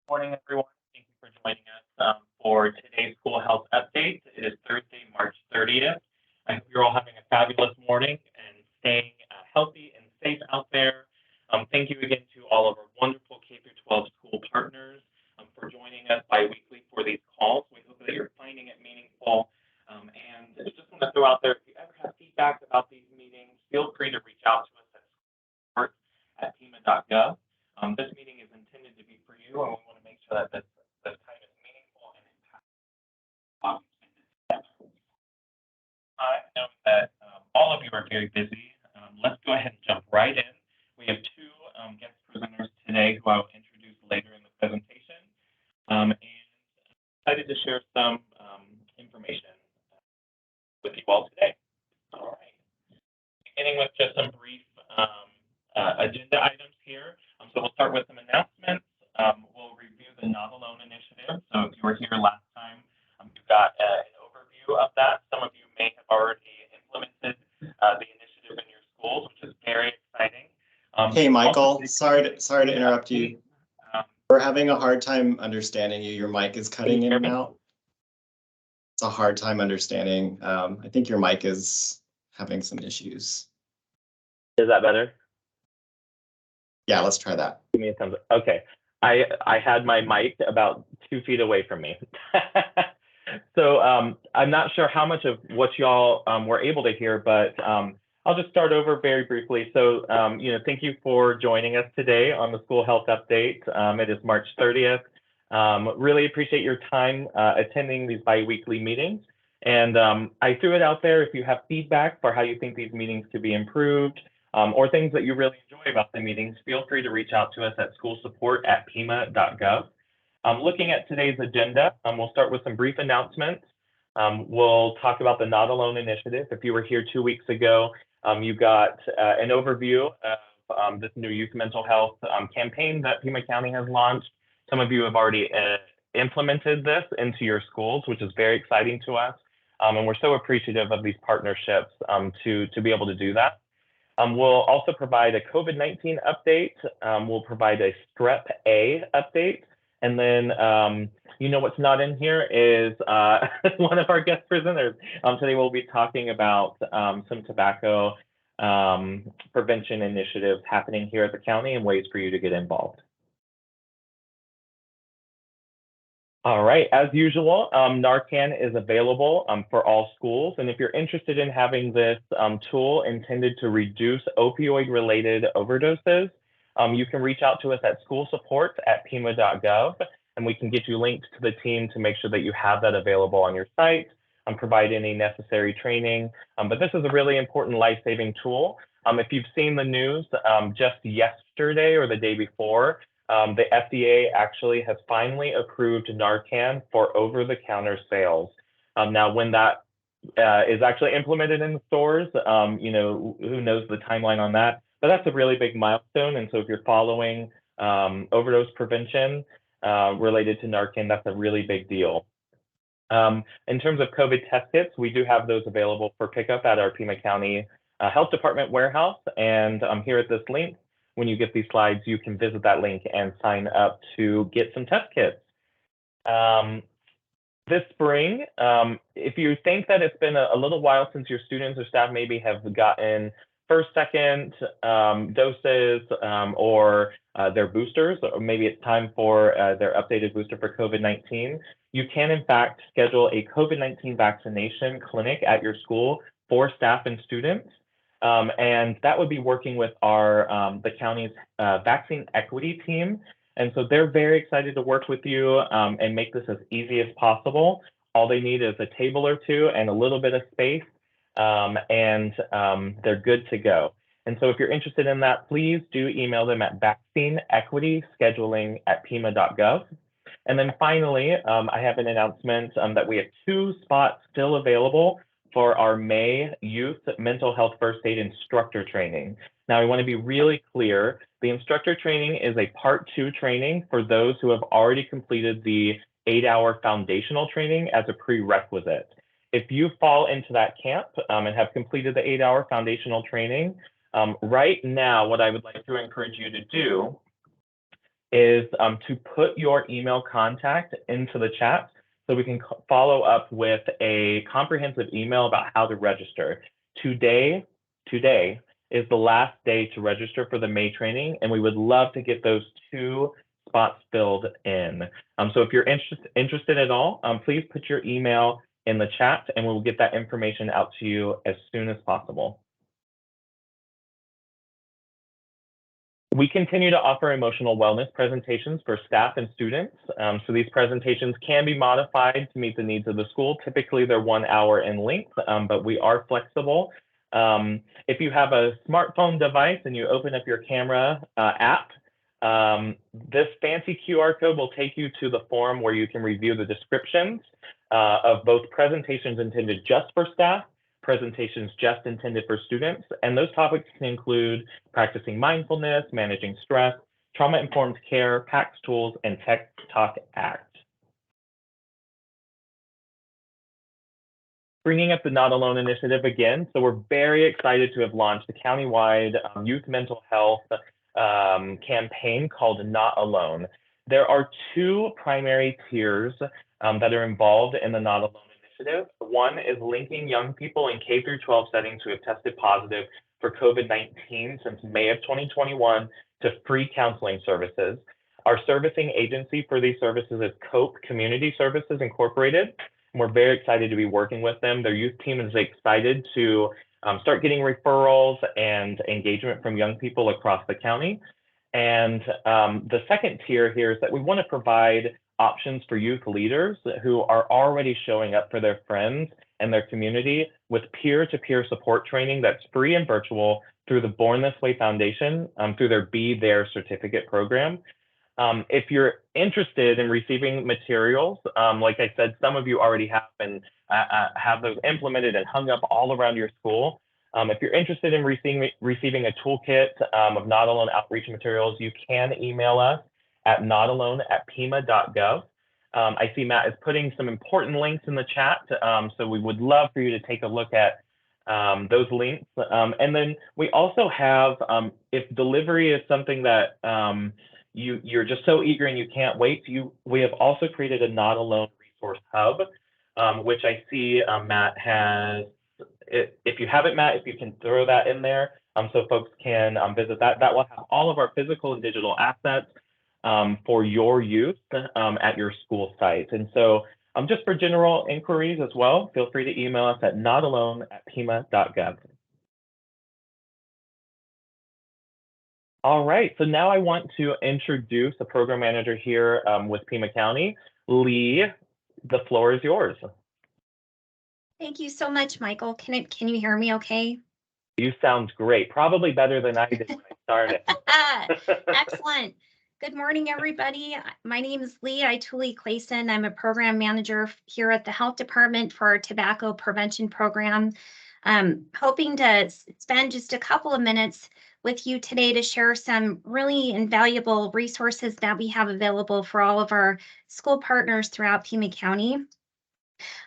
Morning, everyone. Thank you for joining us for today's school health update. It is Thursday, March 30th. I hope you're all having a fabulous morning and staying healthy and safe out there. Thank you again to all of our wonderful K-12 school partners for joining us bi-weekly for these calls. We hope that you're finding it meaningful. And I just want to throw out there, if you ever have feedback about these meetings, feel free to reach out to us at support@pima.gov. This meeting is intended to be for you, and we want to make sure that the time is meaningful and impactful. I know that all of you are very busy. Let's go ahead and jump right in. We have two guest presenters today who I will introduce later in the presentation. And I'm excited to share some information with you all today. All right. Beginning with just some brief agenda items here. So we'll start with some announcements. We'll review the Not Alone initiative. So if you were here last time, you got an overview of that. Some of you may have already implemented the initiative in your schools, which is very exciting. Hey, Michael, sorry to interrupt you. We're having a hard time understanding you. Your mic is cutting in and out. It's a hard time understanding. I think your mic is having some issues. Is that better? Yeah, let's try that. Give me a thumbs up. Okay. I had my mic about 2 feet away from me. So I'm not sure how much of what y'all were able to hear, but I'll just start over very briefly. So, thank you for joining us today on the school health update. It is March 30th. Really appreciate your time attending these bi-weekly meetings. And I threw it out there. If you have feedback for how you think these meetings could be improved, or things that you really enjoy about the meetings, feel free to reach out to us at schoolsupport@pima.gov. Looking at today's agenda, we'll start with some brief announcements. We'll talk about the Not Alone initiative. If you were here 2 weeks ago, you got an overview of this new youth mental health campaign that Pima County has launched. Some of you have already implemented this into your schools, which is very exciting to us. And we're so appreciative of these partnerships to be able to do that. We'll also provide a COVID-19 update. We'll provide a Strep A update. And then, what's not in here is one of our guest presenters. Today we'll be talking about some tobacco prevention initiatives happening here at the county and ways for you to get involved. All right, as usual, Narcan is available for all schools. And if you're interested in having this tool intended to reduce opioid-related overdoses, you can reach out to us at schoolsupport@pima.gov, and we can get you linked to the team to make sure that you have that available on your site and provide any necessary training. But this is a really important life-saving tool. If you've seen the news, just yesterday or the day before, the FDA actually has finally approved Narcan for over-the-counter sales. Now, when that is actually implemented in the stores, who knows the timeline on that? But that's a really big milestone. And so if you're following overdose prevention related to Narcan, that's a really big deal. In terms of COVID test kits, we do have those available for pickup at our Pima County Health Department warehouse. And here at this link, when you get these slides, you can visit that link and sign up to get some test kits. This spring, if you think that it's been a little while since your students or staff maybe have gotten first, second doses or their boosters, or maybe it's time for their updated booster for COVID-19, you can in fact schedule a COVID-19 vaccination clinic at your school for staff and students. And that would be working with the county's vaccine equity team. And so they're very excited to work with you and make this as easy as possible. All they need is a table or two and a little bit of space, and they're good to go. And so if you're interested in that, please do email them at vaccineequityscheduling@pima.gov. And then finally, I have an announcement that we have 2 spots still available for our May Youth Mental Health First Aid Instructor Training. Now, I want to be really clear. The instructor training is a Part 2 training for those who have already completed the 8-hour foundational training as a prerequisite. If you fall into that camp and have completed the 8-hour foundational training, right now, what I would like to encourage you to do is to put your email contact into the chat so we can follow up with a comprehensive email about how to register. Today is the last day to register for the May training, and we would love to get those 2 spots filled in. So if you're interested at all, please put your email in the chat and we'll get that information out to you as soon as possible. We continue to offer emotional wellness presentations for staff and students. So these presentations can be modified to meet the needs of the school. Typically, they're 1 hour in length, but we are flexible. If you have a smartphone device and you open up your camera app, this fancy QR code will take you to the forum where you can review the descriptions of both presentations intended just for staff, presentations just intended for students, and those topics can include practicing mindfulness, managing stress, trauma-informed care, PACS tools, and Tech Talk Act. Bringing up the Not Alone initiative again, so we're very excited to have launched a countywide youth mental health campaign called Not Alone. There are 2 primary tiers that are involved in the Not Alone initiative. One is linking young people in K-12 settings who have tested positive for COVID-19 since May of 2021 to free counseling services. Our servicing agency for these services is COPE Community Services Incorporated. And we're very excited to be working with them. Their youth team is excited to start getting referrals and engagement from young people across the county. And the second tier here is that we want to provide options for youth leaders who are already showing up for their friends and their community with peer-to-peer support training that's free and virtual through the Born This Way Foundation through their Be There certificate program. If you're interested in receiving materials, like I said, some of you already have and have those implemented and hung up all around your school. If you're interested in receiving a toolkit of Not Alone outreach materials, you can email us at notalone@pima.gov. I see Matt is putting some important links in the chat, so we would love for you to take a look at those links. And then we also have, if delivery is something that you're just so eager and you can't wait, we have also created a Not Alone resource hub, which I see Matt has. If you have it, Matt, if you can throw that in there so folks can visit that. That will have all of our physical and digital assets for your use at your school site. And so just for general inquiries as well, feel free to email us at notalone@pima.gov. All right, so now I want to introduce the program manager here with Pima County. Lee, the floor is yours. Thank you so much, Michael. Can you hear me okay? You sound great, probably better than I did when I started. Excellent. Good morning, everybody. My name is Lee Ituli Clayson. I'm a program manager here at the Health Department for our tobacco prevention program. Hoping to spend just a couple of minutes with you today to share some really invaluable resources that we have available for all of our school partners throughout Pima County.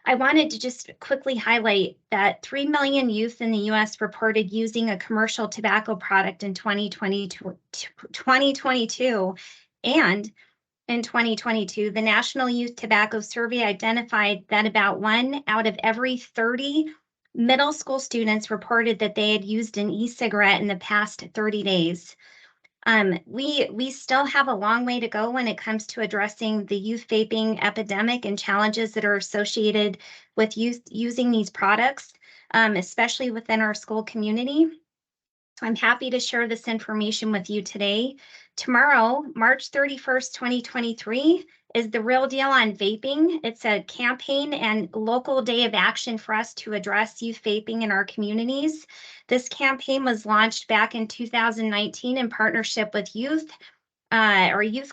I wanted to just quickly highlight that 3 million youth in the U.S. reported using a commercial tobacco product in 2022. And in 2022, the National Youth Tobacco Survey identified that about 1 out of every 30 middle school students reported that they had used an e-cigarette in the past 30 days. We still have a long way to go when it comes to addressing the youth vaping epidemic and challenges that are associated with youth using these products, especially within our school community. So I'm happy to share this information with you today. Tomorrow, March 31st, 2023, is the Real Deal on Vaping. It's a campaign and local day of action for us to address youth vaping in our communities. This campaign was launched back in 2019 in partnership with youth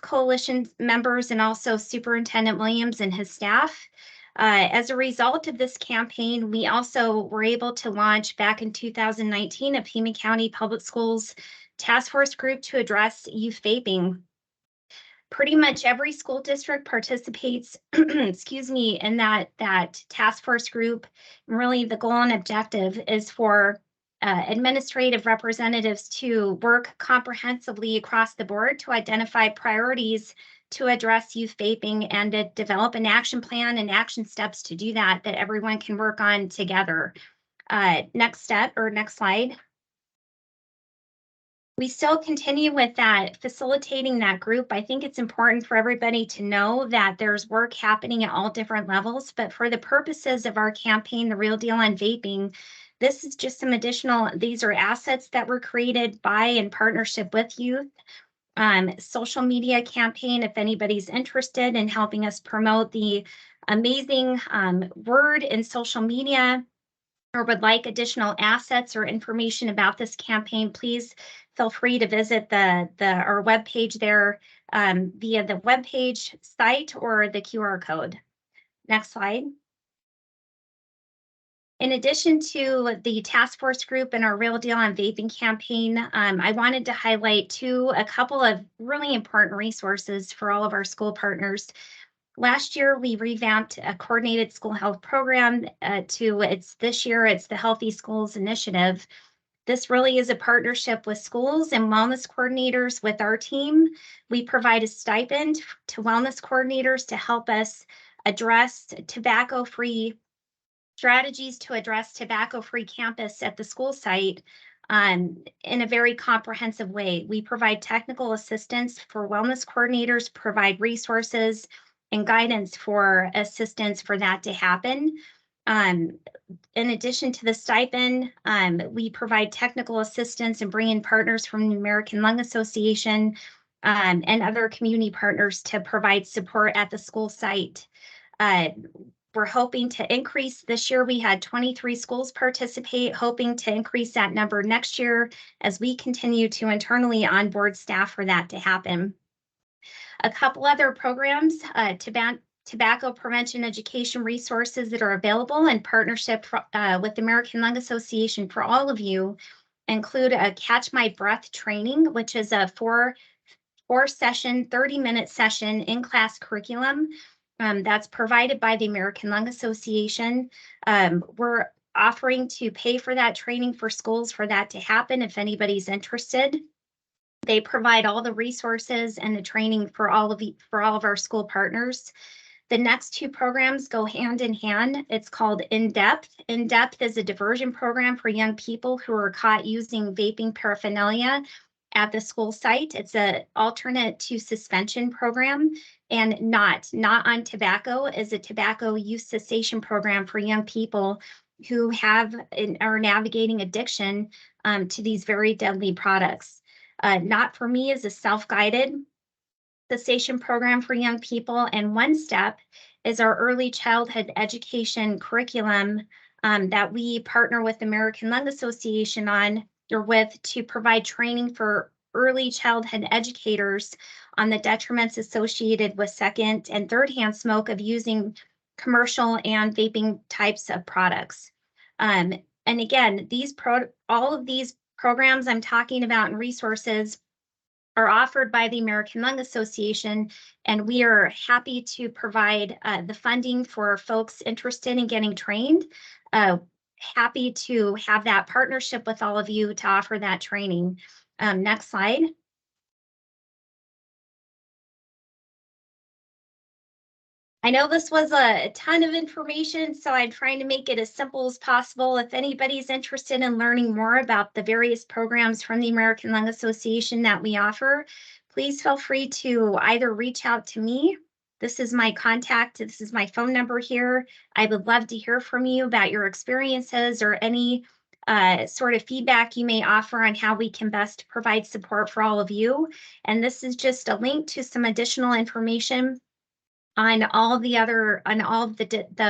coalition members and also Superintendent Williams and his staff. As a result of this campaign, we also were able to launch back in 2019 a Pima County Public Schools task force group to address youth vaping. Pretty much every school district participates, excuse me, in that task force group. And really the goal and objective is for administrative representatives to work comprehensively across the board to identify priorities to address youth vaping and to develop an action plan and action steps to do that everyone can work on together. Next slide. We still continue with that, facilitating that group. I think it's important for everybody to know that there's work happening at all different levels, but for the purposes of our campaign, The Real Deal on Vaping, this is just some additional, these are assets that were created by in partnership with youth. Social media campaign, if anybody's interested in helping us promote the amazing word in social media, or would like additional assets or information about this campaign, please feel free to visit our webpage there via the webpage site or the QR code. Next slide. In addition to the task force group and our Real Deal on Vaping campaign, I wanted to highlight a couple of really important resources for all of our school partners. Last year, we revamped a coordinated school health program this year, it's the Healthy Schools Initiative. This really is a partnership with schools and wellness coordinators with our team. We provide a stipend to wellness coordinators to help us address tobacco-free strategies to address tobacco-free campus at the school site in a very comprehensive way. We provide technical assistance for wellness coordinators, provide resources and guidance for assistance for that to happen. In addition to the stipend, we provide technical assistance and bring in partners from the American Lung Association and other community partners to provide support at the school site. We're hoping to increase this year. We had 23 schools participate, hoping to increase that number next year as we continue to internally onboard staff for that to happen. A couple other programs, tobacco prevention education resources that are available in partnership with the American Lung Association for all of you include a Catch My Breath training, which is a four-session, 30-minute session in-class curriculum that's provided by the American Lung Association. We're offering to pay for that training for schools for that to happen if anybody's interested. They provide all the resources and the training for all of our school partners. The next two programs go hand in hand. It's called In Depth. In Depth is a diversion program for young people who are caught using vaping paraphernalia at the school site. It's an alternate to suspension program, and Not on Tobacco is a tobacco use cessation program for young people who are navigating addiction to these very deadly products. Not For Me is a self-guided cessation program for young people, and One Step is our early childhood education curriculum that we partner with the American Lung Association to provide training for early childhood educators on the detriments associated with second and third hand smoke of using commercial and vaping types of products. And again, all of these programs I'm talking about and resources are offered by the American Lung Association, and we are happy to provide the funding for folks interested in getting trained. Happy to have that partnership with all of you to offer that training. Next slide. I know this was a ton of information, so I'm trying to make it as simple as possible. If anybody's interested in learning more about the various programs from the American Lung Association that we offer, please feel free to either reach out to me. This is my contact. This is my phone number here. I would love to hear from you about your experiences or any sort of feedback you may offer on how we can best provide support for all of you. And this is just a link to some additional information on all the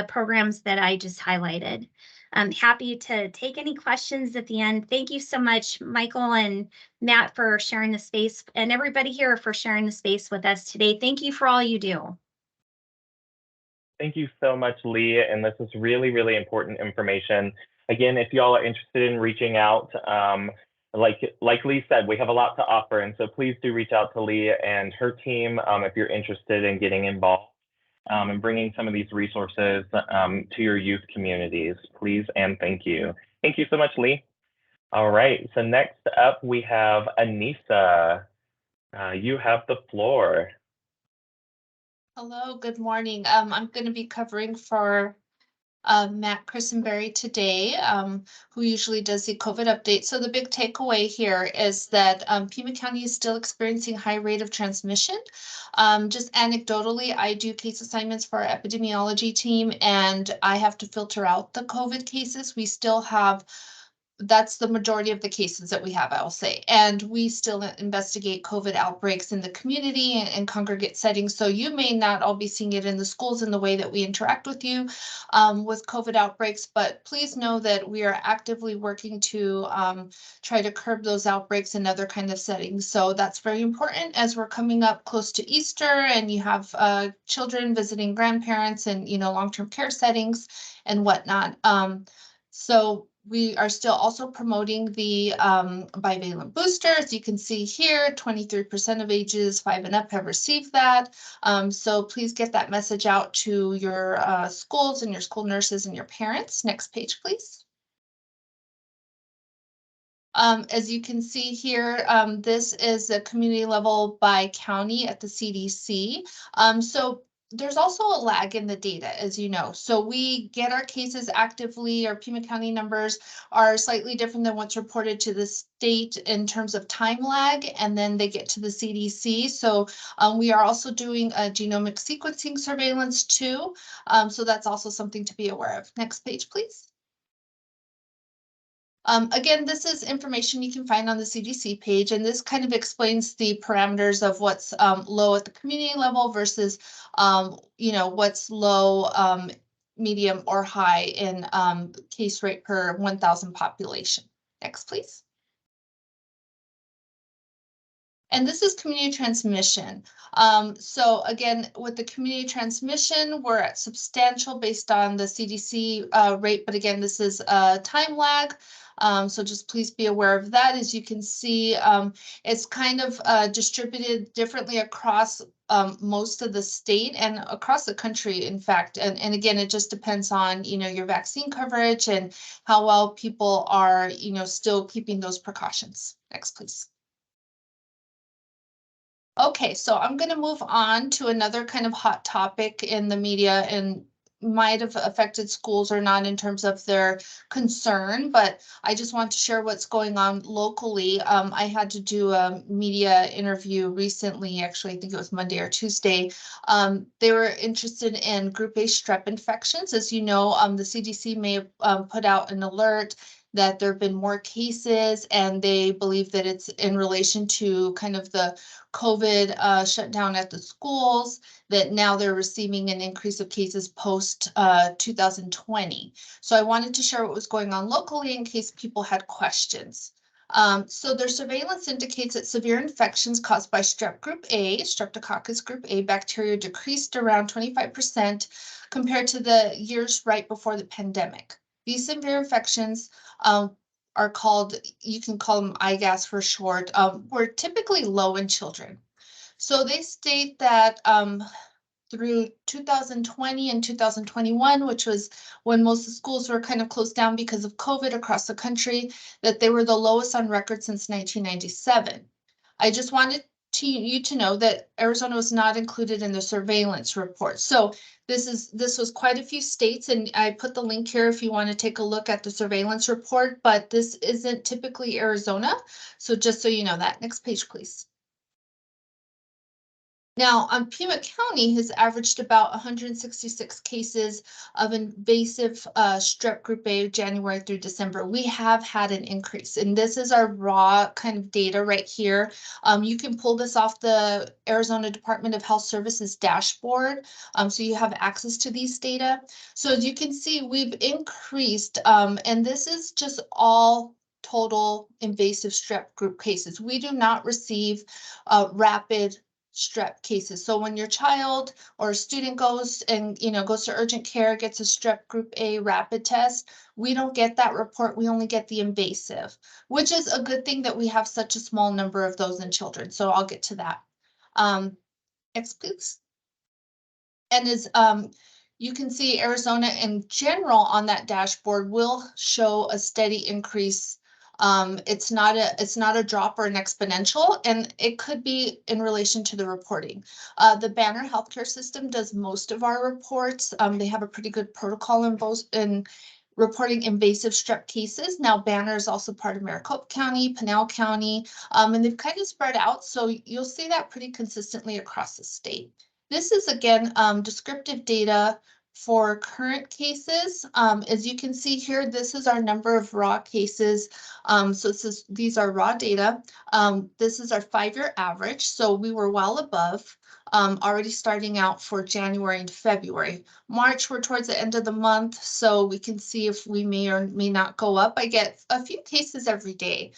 programs that I just highlighted. I'm happy to take any questions at the end. Thank you so much, Michael and Matt, for sharing the space, and everybody here for sharing the space with us today. Thank you for all you do. Thank you so much, Lee. And this is really, really important information. Again, if y'all are interested in reaching out, like Lee said, we have a lot to offer. And so please do reach out to Lee and her team if you're interested in getting involved and bringing some of these resources to your youth communities, please. And thank you. Thank you so much, Lee. All right, so next up we have Anissa. You have the floor. Hello, good morning. I'm going to be covering for Matt Christenberry today, who usually does the COVID update. So the big takeaway here is that Pima County is still experiencing high rate of transmission. Just anecdotally, I do case assignments for our epidemiology team, and I have to filter out the COVID cases. We still have that's the majority of the cases that we have, I will say. And we still investigate COVID outbreaks in the community and congregate settings. So you may not all be seeing it in the schools in the way that we interact with you with COVID outbreaks, but please know that we are actively working to try to curb those outbreaks in other kind of settings. So that's very important as we're coming up close to Easter and you have children visiting grandparents and, long-term care settings and whatnot. So we are still also promoting the bivalent booster. As you can see here, 23% of ages 5 and up have received that. So please get that message out to your schools and your school nurses and your parents. Next page, please. As you can see here, this is a community level by county at the CDC. So there's also a lag in the data, as you know. So we get our cases actively, our Pima County numbers are slightly different than what's reported to the state in terms of time lag, and then they get to the CDC. So we are also doing a genomic sequencing surveillance too. So that's also something to be aware of. Next page, please. Again, this is information you can find on the CDC page, and this kind of explains the parameters of what's low at the community level versus, what's low, medium, or high in case rate per 1,000 population. Next, please. And this is community transmission. So again, with the community transmission, we're at substantial based on the CDC rate, but again, this is a time lag. So just please be aware of that. As you can see, it's kind of distributed differently across most of the state and across the country, in fact. And again, it just depends on, your vaccine coverage and how well people are, still keeping those precautions. Next, please. Okay, so I'm going to move on to another kind of hot topic in the media and might have affected schools or not in terms of their concern, but I just want to share what's going on locally. I had to do a media interview recently, actually, I think it was Monday or Tuesday. They were interested in group A strep infections. As you know, the CDC may have put out an alert that there have been more cases, and they believe that it's in relation to kind of the COVID shutdown at the schools, that now they're receiving an increase of cases post 2020. So I wanted to share what was going on locally in case people had questions. So their surveillance indicates that severe infections caused by strep group A, Streptococcus group A bacteria decreased around 25% compared to the years right before the pandemic. These severe infections are called, you can call them IGAS for short, were typically low in children. So they state that through 2020 and 2021, which was when most of the schools were kind of closed down because of COVID across the country, that they were the lowest on record since 1997. I just wanted you to know that Arizona was not included in the surveillance report. So this was quite a few states, and I put the link here if you want to take a look at the surveillance report, but this isn't typically Arizona. So just so you know that. Next page, please. Now, Pima County has averaged about 166 cases of invasive strep group A January through December. We have had an increase, and this is our raw kind of data right here. You can pull this off the Arizona Department of Health Services dashboard, so you have access to these data. So as you can see, we've increased, and this is just all total invasive strep group cases. We do not receive rapid strep cases. So when your child or a student goes and goes to urgent care, gets a strep group A rapid test, we don't get that report. We only get the invasive, which is a good thing that we have such a small number of those in children. So I'll get to that. Next, please. And as you can see, Arizona in general on that dashboard will show a steady increase It's not a drop or an exponential, and it could be in relation to the reporting. The Banner Healthcare System does most of our reports. They have a pretty good protocol in reporting invasive strep cases. Now, Banner is also part of Maricopa County, Pinal County, and they've kind of spread out. So you'll see that pretty consistently across the state. This is, again, descriptive data for current cases. As you can see here, this is our number of raw cases. So these are raw data. This is our 5-year average. So we were well above, already starting out for January and February. March, we're towards the end of the month, so we can see if we may or may not go up. I get a few cases every day.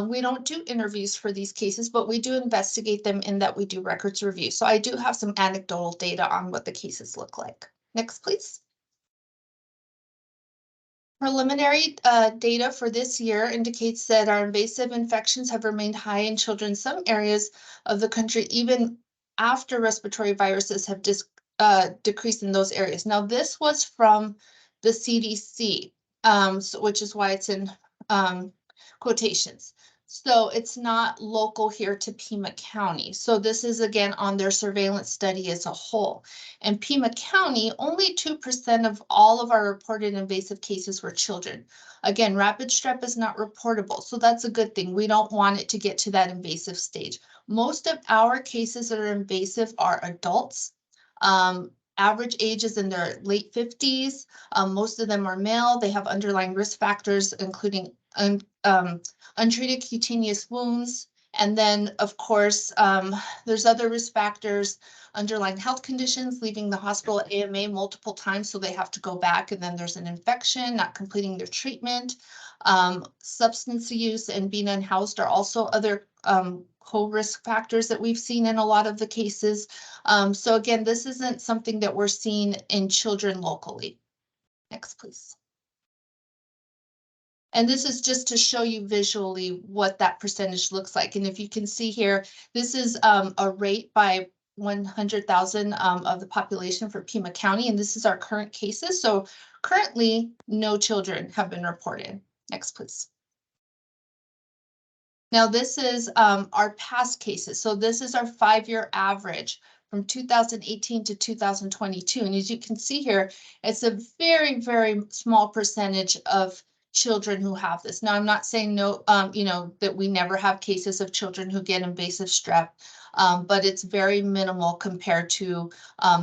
We don't do interviews for these cases, but we do investigate them in that we do records review. So I do have some anecdotal data on what the cases look like. Next, please. Preliminary data for this year indicates that our invasive infections have remained high in children in some areas of the country, even after respiratory viruses have decreased in those areas. Now, this was from the CDC, which is why it's in quotations. So it's not local here to Pima County. So this is, again, on their surveillance study as a whole. In Pima County, only 2% of all of our reported invasive cases were children. Again, rapid strep is not reportable, so that's a good thing. We don't want it to get to that invasive stage. Most of our cases that are invasive are adults. Average age is in their late 50s. Most of them are male. They have underlying risk factors, including untreated cutaneous wounds. And then, of course, there's other risk factors, underlying health conditions, leaving the hospital at AMA multiple times, so they have to go back, and then there's an infection, not completing their treatment. Substance use and being unhoused are also other co-risk factors that we've seen in a lot of the cases. So again, this isn't something that we're seeing in children locally. Next, please. And this is just to show you visually what that percentage looks like. And if you can see here, this is a rate by 100,000 of the population for Pima County, and this is our current cases. So currently, no children have been reported. Next, please. Now, this is our past cases. So this is our 5-year average from 2018 to 2022. And as you can see here, it's a very, very small percentage of children who have this. Now, I'm not saying no, that we never have cases of children who get invasive strep, but it's very minimal compared to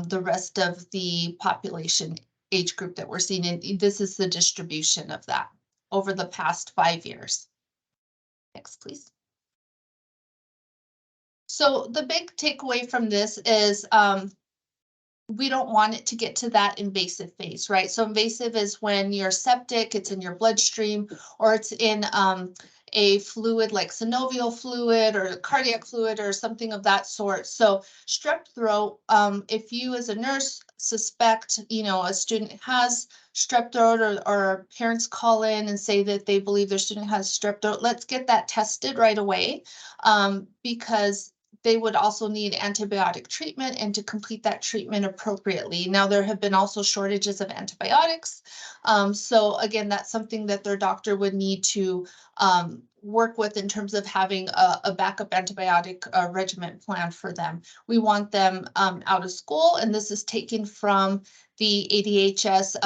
the rest of the population age group that we're seeing. And this is the distribution of that over the past 5 years. Next, please. So the big takeaway from this is we don't want it to get to that invasive phase, right? So invasive is when you're septic, it's in your bloodstream, or it's in a fluid like synovial fluid or cardiac fluid or something of that sort. So strep throat, if you as a nurse suspect, a student has strep throat, or parents call in and say that they believe their student has strep throat, let's get that tested right away, because they would also need antibiotic treatment and to complete that treatment appropriately. Now, there have been also shortages of antibiotics. So again, that's something that their doctor would need to work with in terms of having a backup antibiotic regimen plan for them. We want them out of school, and this is taken from the ADHS.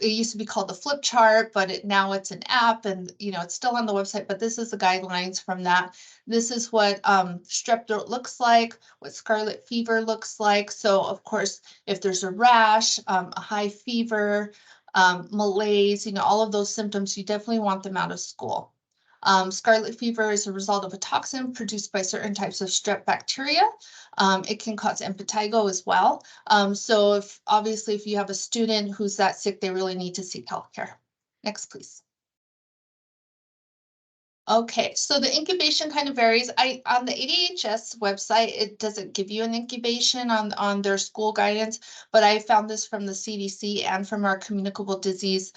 It used to be called the flip chart, but now it's an app, and it's still on the website, but this is the guidelines from that. This is what strep throat looks like, what scarlet fever looks like. So of course, if there's a rash, a high fever, malaise, all of those symptoms, you definitely want them out of school. Scarlet fever is a result of a toxin produced by certain types of strep bacteria. It can cause impetigo as well. So if you have a student who's that sick, they really need to seek healthcare. Next, please. Okay, so the incubation kind of varies. On the ADHS website, it doesn't give you an incubation on their school guidance, but I found this from the CDC and from our communicable disease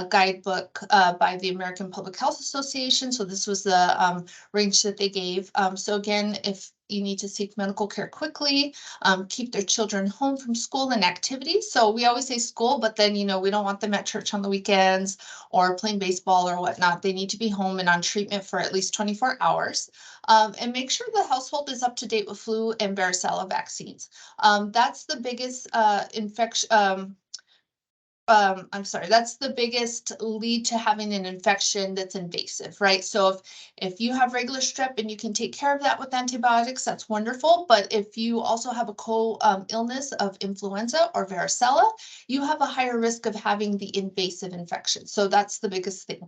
guidebook by the American Public Health Association. So this was the range that they gave. So again, if you need to seek medical care quickly, keep their children home from school and activities. So we always say school, but then, you know, we don't want them at church on the weekends or playing baseball or whatnot. They need to be home and on treatment for at least 24 hours. And make sure the household is up to date with flu and varicella vaccines. That's the biggest infection. I'm sorry, that's the biggest lead to having an infection that's invasive, right? So if you have regular strep and you can take care of that with antibiotics, that's wonderful. But if you also have a illness of influenza or varicella, you have a higher risk of having the invasive infection. So that's the biggest thing.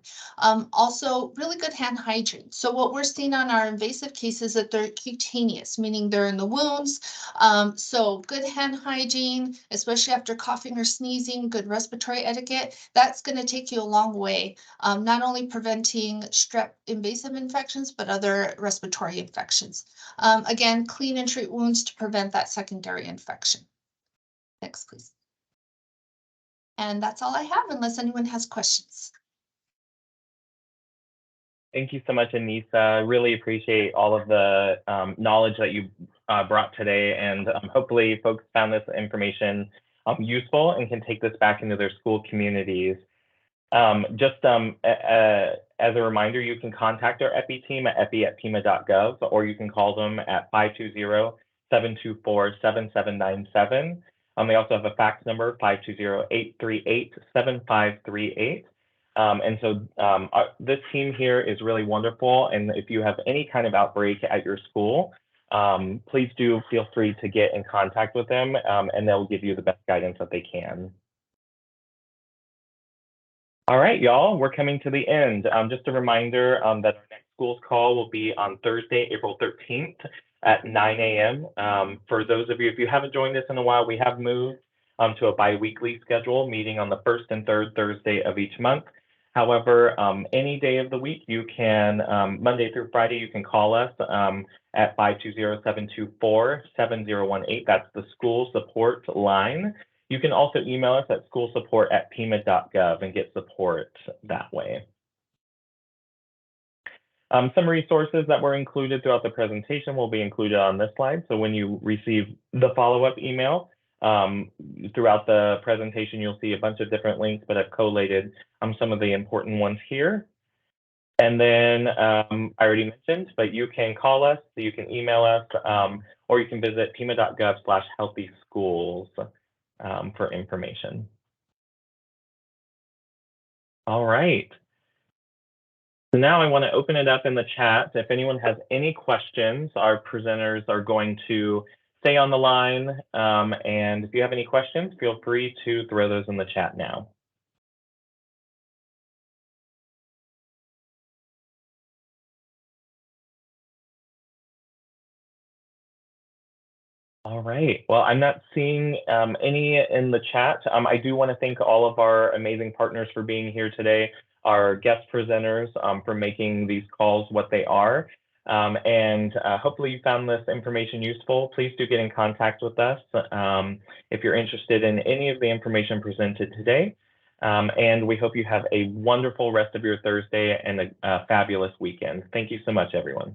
Also, really good hand hygiene. So what we're seeing on our invasive cases that they're cutaneous, meaning they're in the wounds. So good hand hygiene, especially after coughing or sneezing, good respiratory etiquette, that's going to take you a long way, not only preventing strep invasive infections, but other respiratory infections. Again, clean and treat wounds to prevent that secondary infection. Next, please. And that's all I have, unless anyone has questions. Thank you so much, Anissa. Really appreciate all of the knowledge that you brought today, and hopefully folks found this information useful and can take this back into their school communities. Just as a reminder, you can contact our EPI team at epi@pima.gov, or you can call them at 520-724-7797. They also have a fax number, 520-838-7538. And so this team here is really wonderful. And if you have any kind of outbreak at your school, please do feel free to get in contact with them, and they'll give you the best guidance that they can. All right, y'all, we're coming to the end. Just a reminder that our next schools call will be on Thursday, April 13th at 9 a.m. For those of you, if you haven't joined us in a while, we have moved to a bi-weekly schedule, meeting on the first and third Thursday of each month. However, any day of the week, you can, Monday through Friday, you can call us at 520-724-7018. That's the school support line. You can also email us at schoolsupport@pima.gov and get support that way. Some resources that were included throughout the presentation will be included on this slide. So when you receive the follow-up email, throughout the presentation, you'll see a bunch of different links, but I've collated some of the important ones here. And then I already mentioned, but you can call us, you can email us, or you can visit pima.gov/healthyschools for information. All right. So now I want to open it up in the chat. If anyone has any questions, our presenters are going to stay on the line. And if you have any questions, feel free to throw those in the chat now. All right. Well, I'm not seeing any in the chat. I do want to thank all of our amazing partners for being here today, our guest presenters for making these calls what they are. And hopefully you found this information useful. Please do get in contact with us if you're interested in any of the information presented today. And we hope you have a wonderful rest of your Thursday and a fabulous weekend. Thank you so much, everyone.